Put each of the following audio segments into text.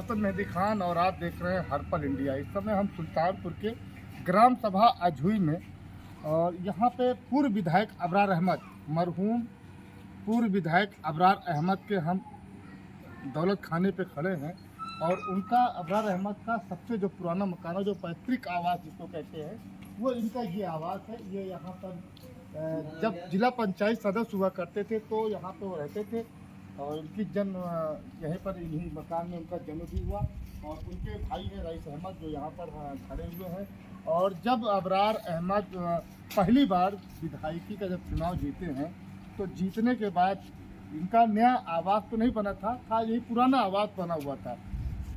हसन मेहदी खान और आप देख रहे हैं हर पल इंडिया। इस समय हम सुल्तानपुर के ग्राम सभा अजहुई में, और यहाँ पे पूर्व विधायक अबरार अहमद, मरहूम पूर्व विधायक अबरार अहमद के हम दौलत खाने पे खड़े हैं। और उनका, अबरार अहमद का सबसे जो पुराना मकान है, जो पैतृक आवास जिसको कहते हैं, वो इनका ये आवास है। ये यहाँ पर जब जिला पंचायत सदस्य हुआ करते थे तो यहाँ पे वो रहते थे, और उनकी जन्म यहीं पर, इन्हीं मकान में उनका जन्म भी हुआ। और उनके भाई हैं रईस अहमद, जो यहाँ पर खड़े हुए हैं। और जब अबरार अहमद पहली बार विधायकी का जब चुनाव जीते हैं, तो जीतने के बाद इनका नया आवास तो नहीं बना था, यही पुराना आवास बना हुआ था।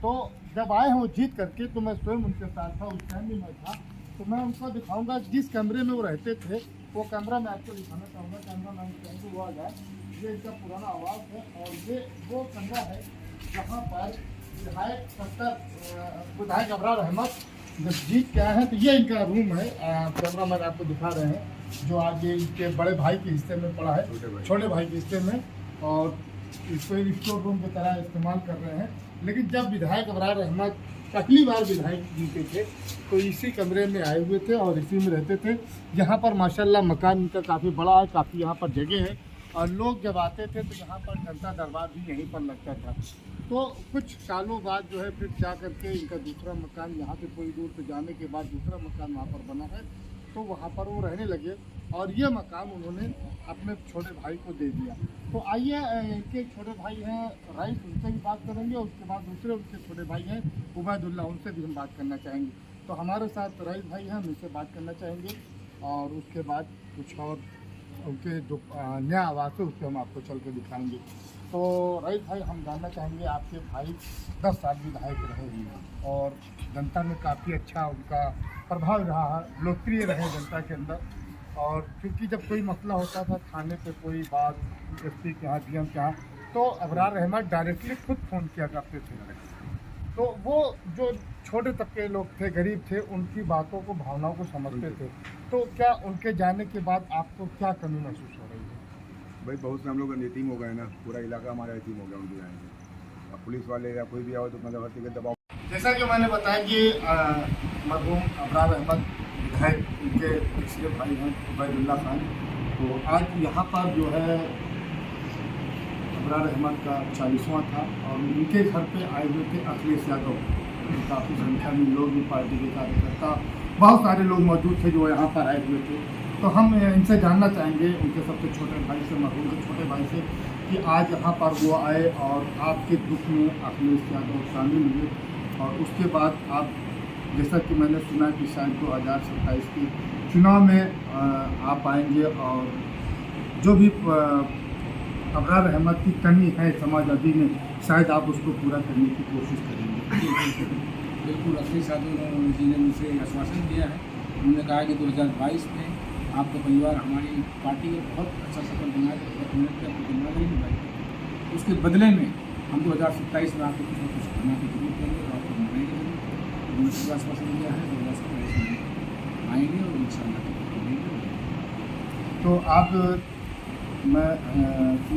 तो जब आए हैं वो जीत करके, तो मैं स्वयं उनके साथ था, उस टाइम भी मैं था। तो मैं उनको दिखाऊंगा जिस कमरे में वो रहते थे, वो कमरा मैं आपको दिखाना चाहूँगा। कैमरा मैन चाहूँगा वो आ जाए। ये इनका पुराना आवास है, और ये वो कमरा है जहाँ पर विधायक अबरार अहमद जब जीत के आए हैं। तो ये इनका रूम है, कैमरा मैन आपको दिखा रहे हैं, जो आज ये इनके बड़े भाई के हिस्से में पड़ा है, छोटे भाई के हिस्से में, और इसको स्टोर रूम की तरह इस्तेमाल कर रहे हैं। लेकिन जब विधायक अबरार अहमद पहली बार विधायक जीते थे, तो इसी कमरे में आए हुए थे और इसी में रहते थे। यहाँ पर माशाल्लाह मकान इनका काफ़ी बड़ा है, काफ़ी यहाँ पर जगह है, और लोग जब आते थे तो यहाँ पर जनता दरबार भी यहीं पर लगता था। तो कुछ सालों बाद जो है फिर जा करके इनका दूसरा मकान, यहाँ से थोड़ी दूर पे जाने के बाद दूसरा मकान वहाँ पर बना है, तो वहाँ पर वो रहने लगे। और ये मकान उन्होंने अपने छोटे भाई को दे दिया। तो आइए, इनके छोटे भाई हैं रईस, उनसे भी बात करेंगे। उसके बाद दूसरे उनके छोटे भाई हैं उबैदुल्ला, उनसे भी हम बात करना चाहेंगे। तो हमारे साथ रईस भाई हैं, हम उनसे बात करना चाहेंगे, और उसके बाद कुछ और उनके जो नया आवास है उससे हम आपको चल के दिखाएंगे। तो रईस भाई, हम जानना चाहेंगे, आपके भाई 10 साल विधायक रहे हैं, और जनता में काफ़ी अच्छा उनका प्रभाव रहा है, लोकप्रिय रहे जनता के अंदर। और क्योंकि जब कोई मसला होता था, थाने पे कोई बात, एसपी के यहाँ, डीएम के यहाँ, तो अबरार अहमद डायरेक्टली खुद फ़ोन किया करते थे। तो वो जो छोटे तबके लोग थे, गरीब थे, उनकी बातों को, भावनाओं को समझते थे। तो क्या उनके जाने के बाद आपको क्या कमी महसूस हो रही है? भाई बहुत से हम लोग यतीम हो गए ना, पूरा इलाका हमारा यतीम हो गया उनके जाने से। अब पुलिस वाले या कोई भी आओ तो मतलब हर जगह दबाव। जैसा कि मैंने बताया कि मरहूम अबरार अहमद विधायक, उनके तीसरे भाई हैं उबैदुल्ला खान। तो आज यहाँ पर जो है अबरार अहमद का 40वां था, और उनके घर पे आए हुए थे अखिलेश यादव। काफ़ी संख्या में लोग भी, पार्टी के कार्यकर्ता, बहुत सारे लोग मौजूद थे जो यहाँ पर आए हुए थे। तो हम इनसे जानना चाहेंगे, उनके सबसे छोटे भाई से, मरहूम के छोटे भाई से, कि आज यहाँ पर वो आए और आपके दुख में अखिलेश यादव शामिल हुए, और उसके बाद आप, जैसा कि मैंने सुना कि शायद 2027 के चुनाव में आप आएंगे, और जो भी अबरार अहमद की कमी है समाजवादी में, शायद आप उसको पूरा करने की कोशिश करेंगे। बिल्कुल, अखिलेश यादव जी ने मुझे आश्वासन दिया है। उन्होंने कहा कि 2022 में आपका परिवार हमारी पार्टी का बहुत अच्छा सफल बनाएगा, बहुत मेहनत करके जिम्मेदारी निभाएगी। उसके बदले में हम 2027 में आपको कुछ न कुछ बना के जरूर करेंगे, और आपको बनाएंगे जरूर। उन्होंने आश्वासन दिया है, 2027 में आएंगे और इंशाअल्लाह करेंगे। तो आप, मैं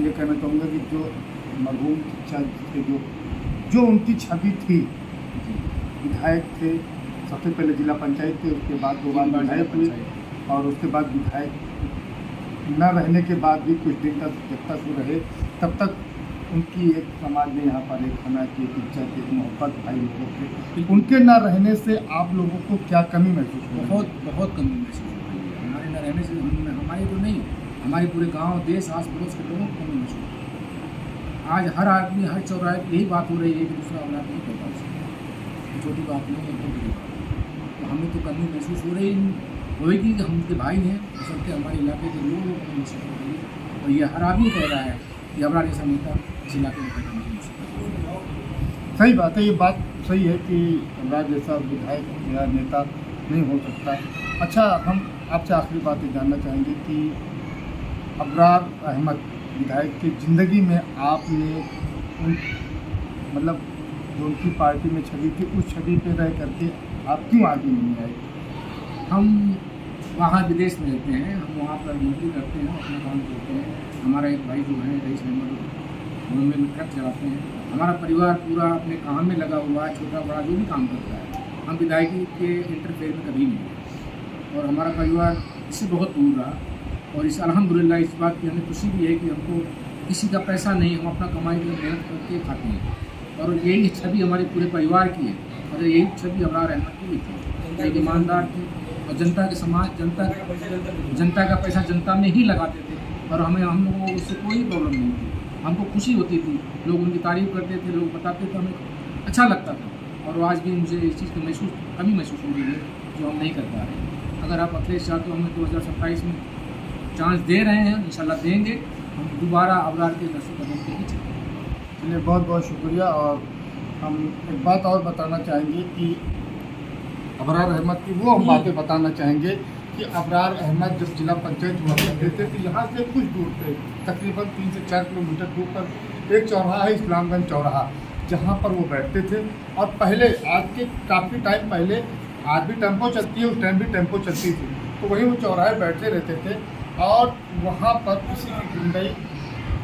ये कहना चाहूँगा कि जो मरहूम के जो उनकी छवि थी, विधायक थे, सबसे पहले जिला पंचायत थे, उसके बाद 2 बार विधायक हुए, और उसके बाद विधायक न रहने के बाद भी कुछ दिन तक, जब तक वो रहे तब तक उनकी एक समाज में यहाँ पर एक खाना की, एक इज्जत, एक मोहब्बत भाई लोगों के। उनके न रहने से आप लोगों को क्या कमी महसूस हुई? बहुत कमी महसूस हुई है। हमारे न रहने से, हमारे तो नहीं, हमारे पूरे गांव, देश, आस पड़ोस के लोगों को कमी महसूस हुई। आज हर आदमी, हर चौराहे यही बात हो रही है कि दूसरा औलाद नहीं करता उसको, छोटी बात नहीं है, छोटी बात। तो हमें तो कमी महसूस हो रही होगी कि हम उनके भाई हैं, सबके हमारे इलाके के लोगों को महसूस हो रही है। और ये हर आदमी कह रहा है कि अबरार जैसा नेता इस इलाके में पैदा नहीं हो सकता। सही बात है, ये बात सही है कि अबरार जैसा विधायक या नेता नहीं हो सकता। अच्छा, हम आपसे आखिरी बात ये जानना चाहेंगे कि अबरार अहमद विधायक की ज़िंदगी में आपने मतलब जो उनकी पार्टी में छवि थी, उस छवि पे रह करके आप क्यों आगे नहीं आए? हम वहाँ विदेश में रहते हैं, हम वहाँ पर ड्यूटी करते हैं, अपना काम करते हैं। हमारा एक भाई जो है रईस अहमद, बॉम्बे में ट्रक चलाते हैं। हमारा परिवार पूरा अपने काम में लगा हुआ है, छोटा बड़ा जो भी काम करता है। हम विधायकी के इंटरफेयर में कभी नहीं हुए और हमारा परिवार इससे बहुत दूर रहा। और इस अल्हम्दुलिल्लाह इस बात की हमें खुशी भी है कि हमको किसी का पैसा नहीं, हम अपना कमाई के मेहनत करके खाते हैं और यही छवि हमारे पूरे परिवार की है और यही छवि अबरार अहमद की भी थी। एक ईमानदार थी और जनता के समाज जनता का पैसा जनता में ही लगाते थे और हम लोगों को उससे कोई प्रॉब्लम नहीं थी। हमको खुशी होती थी, लोग उनकी तारीफ़ करते थे, लोग बताते थे, हमें अच्छा लगता था। और आज भी मुझे इस चीज़ की कमी महसूस हो रही है जो हम नहीं कर पा रहे। अगर आप अखिलेश यादव हमें 2027 में चांस दे रहे हैं, इंशाल्लाह देंगे, हम दोबारा अबरार के कदम पे ही चलेंगे। चलिए बहुत बहुत शुक्रिया। और हम एक बात और बताना चाहेंगे कि अबरार अहमद की वो हम बातें बताना चाहेंगे कि अबरार अहमद जब जिला पंचायत हुआ करते थे तो यहाँ से कुछ दूर पे तकरीबन 3 से 4 किलोमीटर दूर पर एक चौराहा है, इस्लामगंज चौराहा, जहाँ पर वो बैठते थे। और पहले आज के काफ़ी टाइम पहले, आज भी टेम्पो चलती है, उस टाइम भी टेम्पो चलती थी, तो वहीं वो चौराहे बैठे रहते थे और वहाँ पर किसी की गुंडाई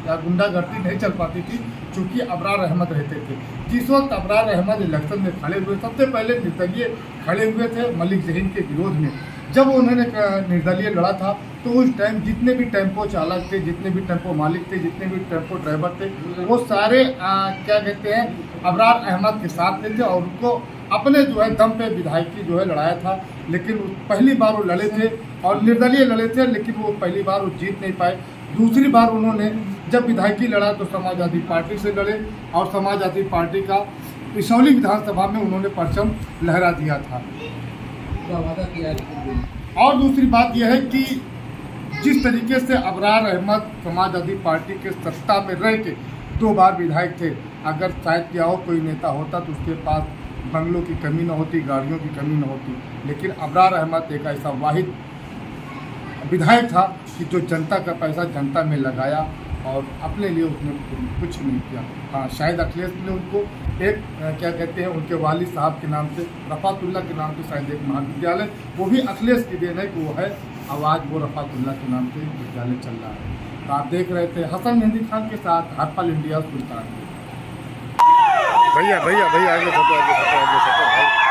या गुंडागर्दी नहीं चल पाती थी क्योंकि अबरार अहमद रहते थे। जिस वक्त अबरार अहमद इलेक्शन में खड़े हुए, सबसे पहले निर्दलीय खड़े हुए थे मलिक जहीन के विरोध में। जब उन्होंने निर्दलीय लड़ा था तो उस टाइम जितने भी टेम्पो चालक थे, जितने भी टेम्पो मालिक थे, जितने भी टेम्पो ड्राइवर थे, वो सारे क्या कहते हैं अबरार अहमद के साथ में थे और उनको अपने जो है दम पे विधायकी जो है लड़ाया था। लेकिन पहली बार वो लड़े थे और निर्दलीय लड़े थे, लेकिन वो पहली बार वो जीत नहीं पाए। दूसरी बार उन्होंने जब विधायकी लड़ा तो समाजवादी पार्टी से लड़े और समाजवादी पार्टी का पिसौली विधानसभा में उन्होंने परचम लहरा दिया था। वादा किया है। और दूसरी बात यह है कि जिस तरीके से अबरार अहमद समाजवादी पार्टी के सत्ता में रह के 2 बार विधायक थे, अगर शायद क्या हो कोई नेता होता तो उसके पास बंगलों की कमी न होती, गाड़ियों की कमी न होती, लेकिन अबरार अहमद एक ऐसा वाहिद विधायक था कि जो जनता का पैसा जनता में लगाया और अपने लिए उसने कुछ नहीं किया। हाँ, शायद अखिलेश ने उनको एक क्या कहते हैं उनके वालिद साहब के नाम से, रफ़ातुल्लाह के नाम से शायद एक महाविद्यालय, वो भी अखिलेश की देन है कि वो है, अब आज वो रफ़ातुल्लाह के नाम से विद्यालय चल रहा है। तो आप देख रहे थे हसन मेहंदी खान के साथ हरपल इंडिया सुल्तान। भैया आगे फोटो भाई।